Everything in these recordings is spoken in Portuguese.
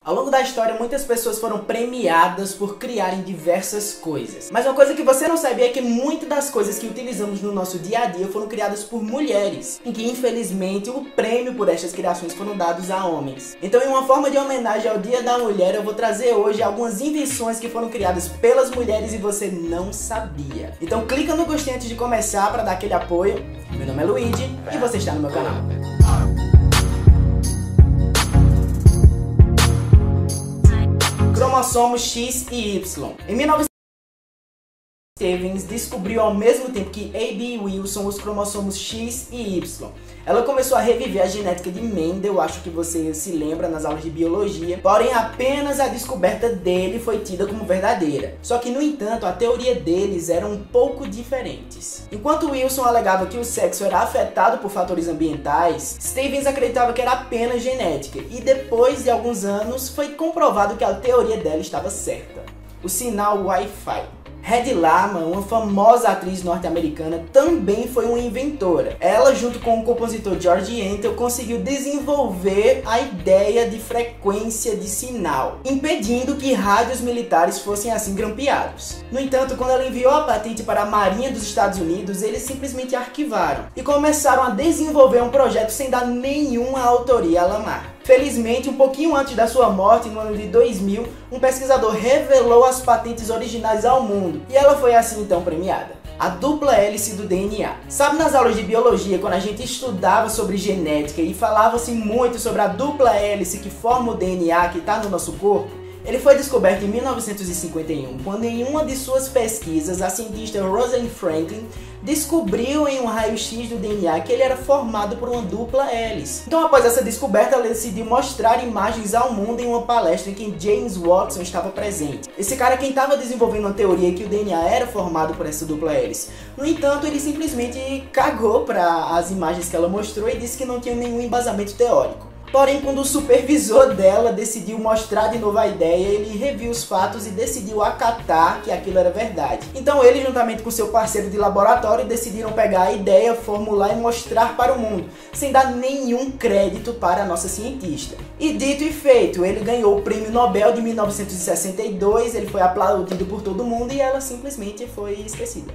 Ao longo da história, muitas pessoas foram premiadas por criarem diversas coisas. Mas uma coisa que você não sabia é que muitas das coisas que utilizamos no nosso dia a dia foram criadas por mulheres, em que infelizmente o prêmio por estas criações foram dados a homens. Então, em uma forma de homenagem ao Dia da Mulher, eu vou trazer hoje algumas invenções que foram criadas pelas mulheres e você não sabia. Então clica no gostei antes de começar para dar aquele apoio. Meu nome é Luigi e você está no meu canal. Cromossomos X e Y. Em 1900, Stevens descobriu ao mesmo tempo que A.B. Wilson os cromossomos X e Y. Ela começou a reviver a genética de Mendel, acho que você se lembra nas aulas de biologia, porém apenas a descoberta dele foi tida como verdadeira. Só que, no entanto, a teoria deles era um pouco diferentes. Enquanto Wilson alegava que o sexo era afetado por fatores ambientais, Stevens acreditava que era apenas genética, e depois de alguns anos foi comprovado que a teoria dela estava certa. O sinal Wi-Fi. Hedy Lamarr, uma famosa atriz norte-americana, também foi uma inventora. Ela, junto com o compositor George Antheil, conseguiu desenvolver a ideia de frequência de sinal, impedindo que rádios militares fossem assim grampeados. No entanto, quando ela enviou a patente para a Marinha dos Estados Unidos, eles simplesmente arquivaram e começaram a desenvolver um projeto sem dar nenhuma autoria a Lamarr. Felizmente, um pouquinho antes da sua morte, no ano de 2000, um pesquisador revelou as patentes originais ao mundo, e ela foi assim então premiada. A dupla hélice do DNA. Sabe, nas aulas de biologia, quando a gente estudava sobre genética e falava-se muito sobre a dupla hélice que forma o DNA que está no nosso corpo? Ele foi descoberto em 1951, quando em uma de suas pesquisas, a cientista Rosalind Franklin descobriu em um raio-x do DNA que ele era formado por uma dupla hélice. Então, após essa descoberta, ela decidiu mostrar imagens ao mundo em uma palestra em que James Watson estava presente. Esse cara quem estava desenvolvendo uma teoria que o DNA era formado por essa dupla hélice. No entanto, ele simplesmente cagou para as imagens que ela mostrou e disse que não tinha nenhum embasamento teórico. Porém, quando o supervisor dela decidiu mostrar de novo a ideia, ele reviu os fatos e decidiu acatar que aquilo era verdade. Então ele, juntamente com seu parceiro de laboratório, decidiram pegar a ideia, formular e mostrar para o mundo, sem dar nenhum crédito para a nossa cientista. E dito e feito, ele ganhou o Prêmio Nobel de 1962, ele foi aplaudido por todo mundo e ela simplesmente foi esquecida.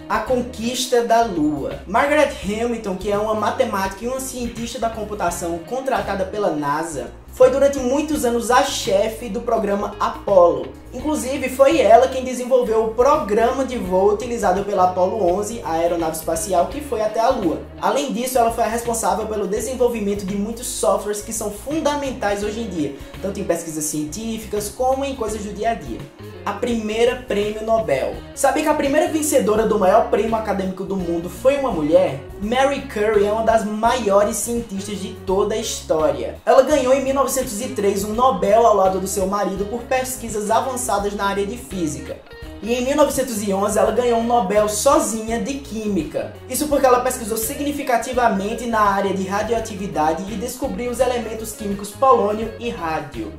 A conquista da Lua. Margaret Hamilton, que é uma matemática e uma cientista da computação contratada pela NASA, foi durante muitos anos a chefe do programa Apollo. Inclusive, foi ela quem desenvolveu o programa de voo utilizado pela Apollo 11, a aeronave espacial que foi até a Lua. Além disso, ela foi a responsável pelo desenvolvimento de muitos softwares que são fundamentais hoje em dia, tanto em pesquisas científicas como em coisas do dia a dia. A primeira prêmio Nobel. Sabia que a primeira vencedora do maior prêmio acadêmico do mundo foi uma mulher? Mary Curie é uma das maiores cientistas de toda a história. Ela ganhou em 1903 um Nobel ao lado do seu marido por pesquisas avançadas na área de física. E em 1911 ela ganhou um Nobel sozinha de Química. Isso porque ela pesquisou significativamente na área de radioatividade e descobriu os elementos químicos polônio e rádio.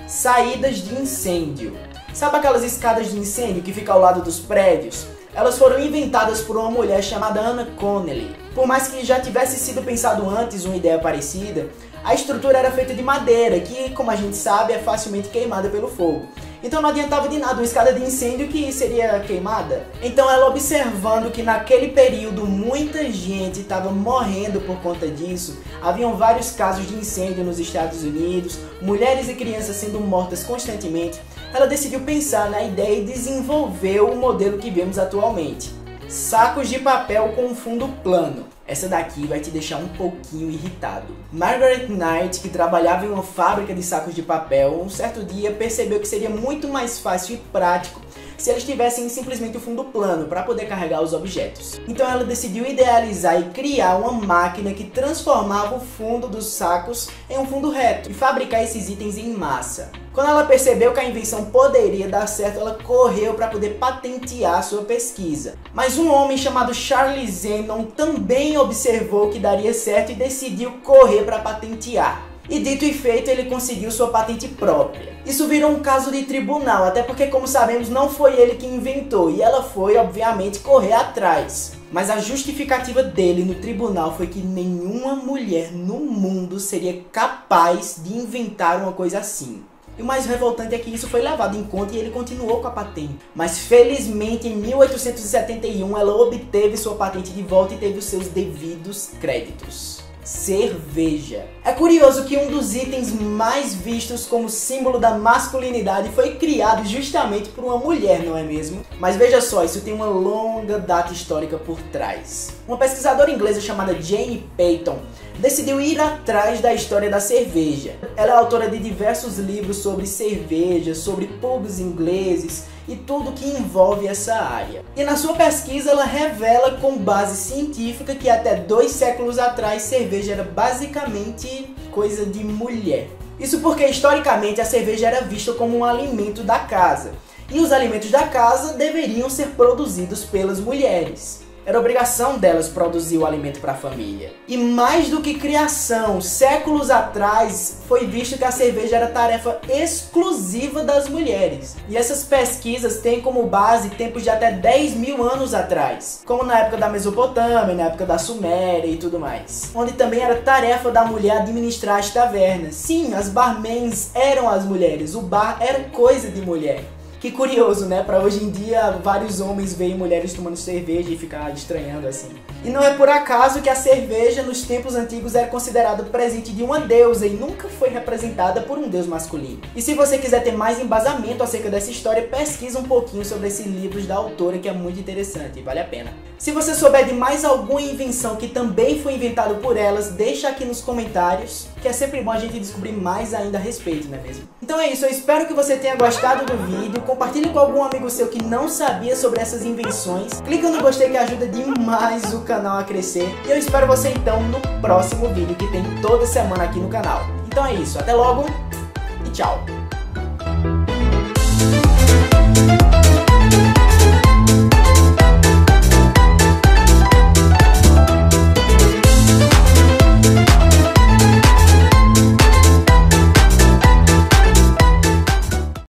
Saídas de incêndio. Sabe aquelas escadas de incêndio que ficam ao lado dos prédios? Elas foram inventadas por uma mulher chamada Anna Connelly. Por mais que já tivesse sido pensado antes uma ideia parecida, a estrutura era feita de madeira, que, como a gente sabe, é facilmente queimada pelo fogo. Então não adiantava de nada uma escada de incêndio que seria queimada. Então ela, observando que naquele período muita gente estava morrendo por conta disso, haviam vários casos de incêndio nos Estados Unidos, mulheres e crianças sendo mortas constantemente, ela decidiu pensar na ideia e desenvolveu o modelo que vemos atualmente. Sacos de papel com fundo plano. Essa daqui vai te deixar um pouquinho irritado. Margaret Knight, que trabalhava em uma fábrica de sacos de papel, um certo dia percebeu que seria muito mais fácil e prático se eles tivessem simplesmente o fundo plano para poder carregar os objetos. Então ela decidiu idealizar e criar uma máquina que transformava o fundo dos sacos em um fundo reto e fabricar esses itens em massa. Quando ela percebeu que a invenção poderia dar certo, ela correu para poder patentear sua pesquisa. Mas um homem chamado Charles Zenon também observou que daria certo e decidiu correr para patentear. E dito e feito, ele conseguiu sua patente própria. Isso virou um caso de tribunal, até porque, como sabemos, não foi ele que inventou, e ela foi, obviamente, correr atrás. Mas a justificativa dele no tribunal foi que nenhuma mulher no mundo seria capaz de inventar uma coisa assim. E o mais revoltante é que isso foi levado em conta e ele continuou com a patente. Mas felizmente em 1871 ela obteve sua patente de volta e teve os seus devidos créditos. Cerveja. É curioso que um dos itens mais vistos como símbolo da masculinidade foi criado justamente por uma mulher, não é mesmo? Mas veja só, isso tem uma longa data histórica por trás. Uma pesquisadora inglesa chamada Jane Peyton decidiu ir atrás da história da cerveja. Ela é autora de diversos livros sobre cerveja, sobre pubs ingleses e tudo que envolve essa área. E na sua pesquisa ela revela com base científica que até 2 séculos atrás cerveja era basicamente coisa de mulher. Isso porque historicamente a cerveja era vista como um alimento da casa. E os alimentos da casa deveriam ser produzidos pelas mulheres. Era obrigação delas produzir o alimento para a família. E mais do que criação, séculos atrás foi visto que a cerveja era tarefa exclusiva das mulheres. E essas pesquisas têm como base tempos de até 10 mil anos atrás, como na época da Mesopotâmia, na época da Suméria e tudo mais. Onde também era tarefa da mulher administrar as tavernas. Sim, as barmans eram as mulheres, o bar era coisa de mulher. Que curioso, né? Pra hoje em dia, vários homens veem mulheres tomando cerveja e ficar estranhando assim. E não é por acaso que a cerveja, nos tempos antigos, era considerada presente de uma deusa e nunca foi representada por um deus masculino. E se você quiser ter mais embasamento acerca dessa história, pesquisa um pouquinho sobre esses livros da autora, que é muito interessante e vale a pena. Se você souber de mais alguma invenção que também foi inventada por elas, deixa aqui nos comentários, que é sempre bom a gente descobrir mais ainda a respeito, não é mesmo? Então é isso, eu espero que você tenha gostado do vídeo, compartilhe com algum amigo seu que não sabia sobre essas invenções, clica no gostei que ajuda demais o canal a crescer, e eu espero você então no próximo vídeo que tem toda semana aqui no canal. Então é isso, até logo e tchau!